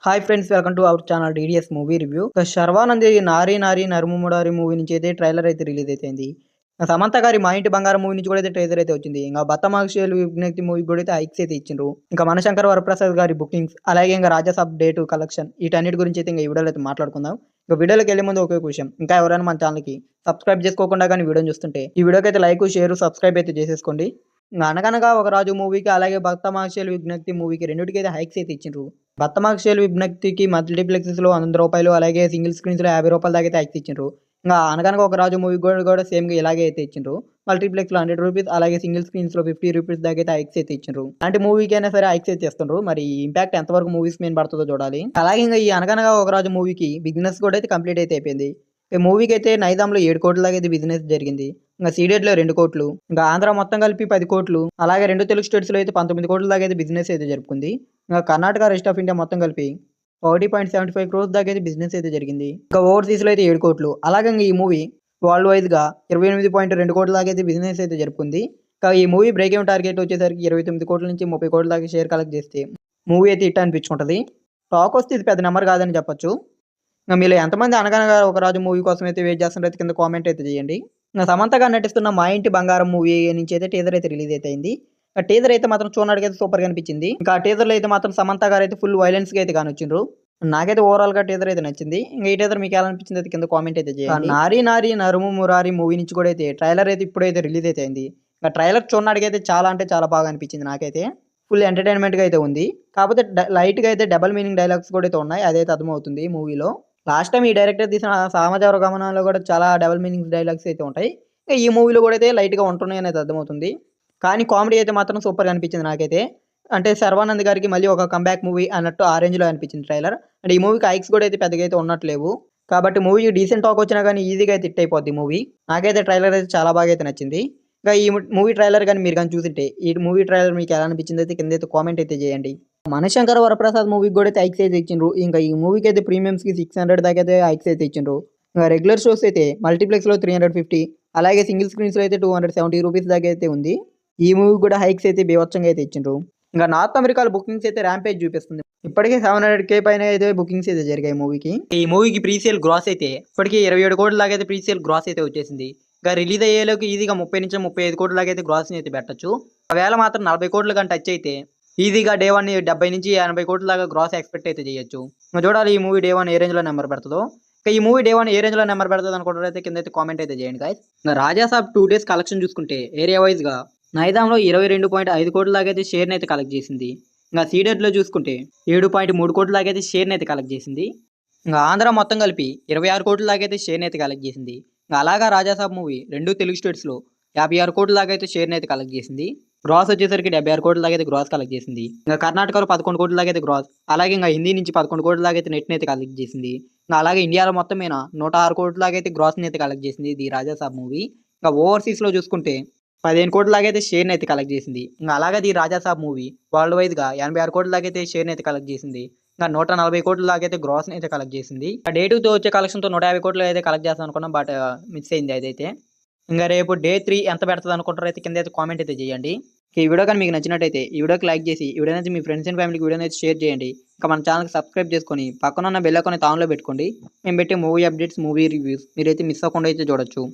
Hi friends, welcome to our channel DDS movie review. Sharwanand Nari Nari నరుముమురారి movie నుంచి అయితే trailer అయితే release అయిపోయింది. సమంత గారి మా ఇంటి బంగారం మూవీ నుంచి కూడా అయితే ట్రైలర్ అయితే వచ్చింది. ఇంకా బత్తమాక్షేలు విజ్ఞప్తి మూవీ కూడా అయితే హైక్స్ అయితే ఇచ్చిండ్రు. ఇంకా మనశంకర్ వరప్రసాద్ గారి బుకింగ్స్, అలాగే ఇంకా రాజాసాబ్ డేటు కలెక్షన్, వీటన్నిటి గురించి అయితే ఇంకా ఈ వీడియోలో అయితే మాట్లాడుకుందాం. ఇంకా వీడియోలోకి వెళ్ళే ముందు ఒకే విషయం, ఇంకా ఎవరైనా మన ఛానల్కి సబ్స్క్రైబ్ చేసుకోకుండా కానీ వీడియో చూస్తుంటే ఈ వీడియోకి అయితే లైక్, షేర్, సబ్స్క్రైబ్ అయితే చేసేసుకోండి. అనగనగా ఒక రాజు మూవీకి, అలాగే భక్తమాక్షేలు విజ్ఞప్తి మూవీకి రెండింటికి అయితే హైక్స్ అయితే ఇచ్చిండ్రు. భక్తమాక్షేలు విజ్ఞప్తికి మల్టీప్లెక్సెస్లో ₹100, అలాగే సింగిల్ స్క్రీన్స్లో ₹50 దాకా అయితే హైక్స్ ఇచ్చిండ్రు. ఇంకా అనగనగా ఒక రాజు మూవీ కూడా సేమ్గా ఇలాగే అయితే ఇచ్చిండ్రు. మల్టీప్లెక్స్లో ₹100, అలాగే సింగిల్ స్క్రీన్స్లో ₹50 దాకా అయితే హైక్స్ అయితే ఇచ్చిండ్రు. అలాంటి మూవీకి అయినా సరే హైక్స్ అయితే ఇస్తుండ్రు. మరి ఇంపాక్ట్ ఎంతవరకు మూవీస్ మీద పడుతుందో చూడాలి. అలాగే ఇంకా ఈ అనగనగా ఒక రాజు మూవీకి బిజినెస్ కూడా అయితే కంప్లీట్ అయితే అయిపోయింది. ఈ మూవీకి అయితే నైజాంలో 7 కోట్ల దాకా అయితే బిజినెస్ జరిగింది. ఇంకా సీడెడ్లో 2 కోట్లు, ఇంకా ఆంధ్ర మొత్తం కలిపి 10 కోట్లు, అలాగే 2 తెలుగు స్టేట్స్లో అయితే 19 కోట్ల దాకా అయితే బిజినెస్ అయితే జరుపుకుంది. ఇంకా కర్ణాటక, రెస్ట్ ఆఫ్ ఇండియా మొత్తం కలిపి 1.75 crores దాకా అయితే బిజినెస్ అయితే జరిగింది. ఇంకా ఓవర్సీస్లో అయితే 7 కోట్లు. అలాగే ఈ మూవీ వరల్డ్ వైజ్గా 28.2 కోట్ల దాకా అయితే బిజినెస్ అయితే జరుపుకుంది. ఇంకా ఈ మూవీ బ్రేక్ ఈవెన్ టార్గెట్ వచ్చేసరికి 29 కోట్ల నుంచి 30 కోట్ల దాకా షేర్ కలెక్ట్ చేస్తే మూవీ అయితే హిట్ అనిపించుకుంటుంది. టాక్ వస్తే ఇది పెద్ద నెంబర్ కాదని చెప్పొచ్చు. ఇంకా మీరు ఎంతమంది అనగనగా ఒక రాజు మూవీ కోసం అయితే వెయిట్ చేస్తున్నట్టు కింద కామెంట్ అయితే చేయండి. ఇంకా సమంత గారు నటిస్తున్న మా ఇంటి బంగారం మూవీ నుంచి అయితే టీజర్ అయితే రిలీజ్ అయితే అయింది. ఆ టీజర్ అయితే మాత్రం చూడడానికి అయితే సూపర్గా అనిపించింది. ఇంకా ఆ టీజర్లో అయితే మాత్రం సమంత గారు అయితే ఫుల్ వైలెన్స్గా అయితే కానొచ్చిండ్రు. నాకైతే ఓవరాల్గా టీజర్ అయితే నచ్చింది. ఇంకా ఈ టీజర్ మీకు ఎలా అనిపించింది అయితే కింద కామెంట్ అయితే చేయండి. నారీ నారీ నరుము మురారి మూవీ నుంచి కూడా అయితే ట్రైలర్ అయితే ఇప్పుడైతే రిలీజ్ అయితే అయింది. ఇంకా ట్రైలర్ చూడడానికి అయితే చాలా అంటే చాలా బాగా అనిపించింది నాకైతే. ఫుల్ ఎంటర్టైన్మెంట్గా అయితే ఉంది. కాకపోతే లైట్గా అయితే డబల్ మీనింగ్ డైలాగ్స్ కూడా అయితే ఉన్నాయి. అదైతే అర్థమవుతుంది మూవీలో. లాస్ట్ టైం ఈ డైరెక్టర్ తీసిన సామాజిక గమనంలో కూడా చాలా డబల్ మీనింగ్స్ డైలాగ్స్ అయితే ఉంటాయి. ఇంకా ఈ మూవీలో కూడా అయితే లైట్గా ఉంటున్నాయి అనేది అర్థమవుతుంది. కానీ కామెడీ అయితే మాత్రం సూపర్గా అనిపించింది నాకైతే. అంటే శర్వానంద్ గారికి మళ్ళీ ఒక కంబ్యాక్ మూవీ అన్నట్టు ఆ రేంజ్లో అనిపించింది ట్రైలర్. అంటే ఈ మూవీకి హైక్స్ కూడా అయితే పెద్దగా అయితే ఉన్నట్లేవు. కాబట్టి మూవీ డీసెంట్ టాక్ వచ్చినా కానీ ఈజీగా అయితే హిట్ అయిపోద్ది మూవీ. నాకైతే ట్రైలర్ అయితే చాలా బాగా అయితే నచ్చింది. ఇంకా ఈ మూవీ ట్రైలర్ కానీ మీరు కానీ చూసింటే ఈ మూవీ ట్రైలర్ మీకు ఎలా అనిపించింది అయితే కింద అయితే కామెంట్ అయితే చేయండి. మనశంకర్ వరప్రసాద్ మూవీకి కూడా అయితే హైక్స్ అయితే ఇచ్చిండ్రు. ఇంకా ఈ మూవీకి అయితే ప్రీమియమ్స్కి 600 దాకా అయితే హైక్స్ అయితే ఇచ్చిండ్రు. ఇంకా రెగ్యులర్ షోస్ అయితే మల్టీప్లెక్స్లో 350, అలాగే సింగిల్ స్క్రీన్స్లో అయితే ₹270 దాకా అయితే ఉంది. ఈ మూవీ కూడా హైక్స్ అయితే బీభత్సంగా అయితే ఇచ్చిండ్రు. ఇంకా నార్త్ అమెరికాలో బుకింగ్స్ అయితే ర్యాంపేజ్ చూపిస్తుంది. ఇప్పటికే 700K పైన అయితే బుకింగ్స్ అయితే జరిగాయి మూవీకి. ఈ మూవీకి ప్రీసేల్ గ్రాస్ అయితే ఇప్పటికే 27 కోట్ల దాకా అయితే ప్రీసేల్ గ్రాస్ అయితే వచ్చేసింది. ఇంకా రిలీజ్ అయ్యేలోకి ఈజీగా 30 నుంచి 35 కోట్ల దాకా అయితే గ్రాస్ని అయితే పెట్టచ్చు. ఒకవేళ మాత్రం 40 కోట్ల కంటే టచ్ అయితే ఈజీగా డే 1 70 నుంచి 80 కోట్ల దాకా గ్రాస్ ఎక్స్పెక్ట్ అయితే చేయొచ్చు. ఇంకా చూడాలి ఈ మూవీ డే 1 ఏ రేంజ్లో నెంబర్ పెడుతుందో. ఇంకా ఈ మూవీ డే 1 ఏ రేంజ్లో నెంబర్ పెడుతుంది అనుకుంటారైతే కింద అయితే కామెంట్ అయితే చేయండి గాయ్స్. ఇంకా రాజాసాబ్ 2 days కలెక్షన్ చూసుకుంటే ఏరియా వైజ్గా నైజాంలో 22.5 కోట్ల దాకా అయితే షేర్ని అయితే కలెక్ట్ చేసింది. ఇంకా సీడెడ్లో చూసుకుంటే 7.3 కోట్ల దాకా అయితే షేర్ని అయితే కలెక్ట్ చేసింది. ఇంకా ఆంధ్ర మొత్తం కలిపి 26 కోట్ల దాకా అయితే షేర్ని అయితే కలెక్ట్ చేసింది. ఇంకా అలాగా రాజాసాబ్ మూవీ 2 తెలుగు స్టేట్స్లో 56 కోట్ల దాకా అయితే షేర్ని అయితే కలెక్ట్ చేసింది. గ్రాస్ వచ్చేసరికి 76 కోట్ల దాకా అయితే గ్రాస్ కలెక్ట్ చేసింది. ఇంకా కర్ణాటకలో 11 కోట్ల దాకా అయితే గ్రాస్, అలాగే ఇంకా హిందీ నుంచి 11 కోట్ల దాకా అయితే నెట్ని అయితే కలెక్ట్ చేసింది. ఇంకా అలాగే ఇండియాలో మొత్తం మీద 106 కోట్ల దాకా అయితే గ్రాస్ని అయితే కలెక్ట్ చేసింది ఇది రాజాసాబ్ మూవీ. ఇంకా ఓవర్సీస్లో చూసుకుంటే 15 కోట్ల దాకా అయితే షేర్ని అయితే కలెక్ట్ చేసింది. ఇంకా అలాగే ఈ రాజాసాబ్ మూవీ వరల్డ్ వైజ్గా 86 కోట్ల దాకా అయితే షేర్ని అయితే కలెక్ట్ చేసింది. ఇంకా 140 కోట్ల దాకా అయితే గ్రాస్ని అయితే కలెక్ట్ చేసింది. డే 2తో వచ్చే కలెక్షన్తో 150 కోట్లు అయితే కలెక్ట్ చేస్తాను అనుకున్నాం, బట్ మిస్ అయింది అదైతే. ఇంకా రేపు డే 3 ఎంత పెడుతుంది అనుకుంటారో అయితే కింద అయితే కామెంట్ అయితే చేయండి. ఈ వీడియో కానీ మీకు నచ్చినట్టయితే ఈ వీడియోకి లైక్ చేసి ఈ వీడియో మీ ఫ్రెండ్స్ అండ్ ఫ్యామిలీకి వీడియోని అయితే షేర్ చేయండి. ఇంకా మన ఛానల్కి సబ్స్క్రైబ్ చేసుకొని పక్కన ఉన్న బెల్ ఐకాన్ అయితే ఆన్లో పెట్టుకోండి. మేము పెట్టే మూవీ అప్డేట్స్, మూవీ రివ్యూస్ మీరైతే మిస్ అవ్వకుండా అయితే చూడొచ్చు.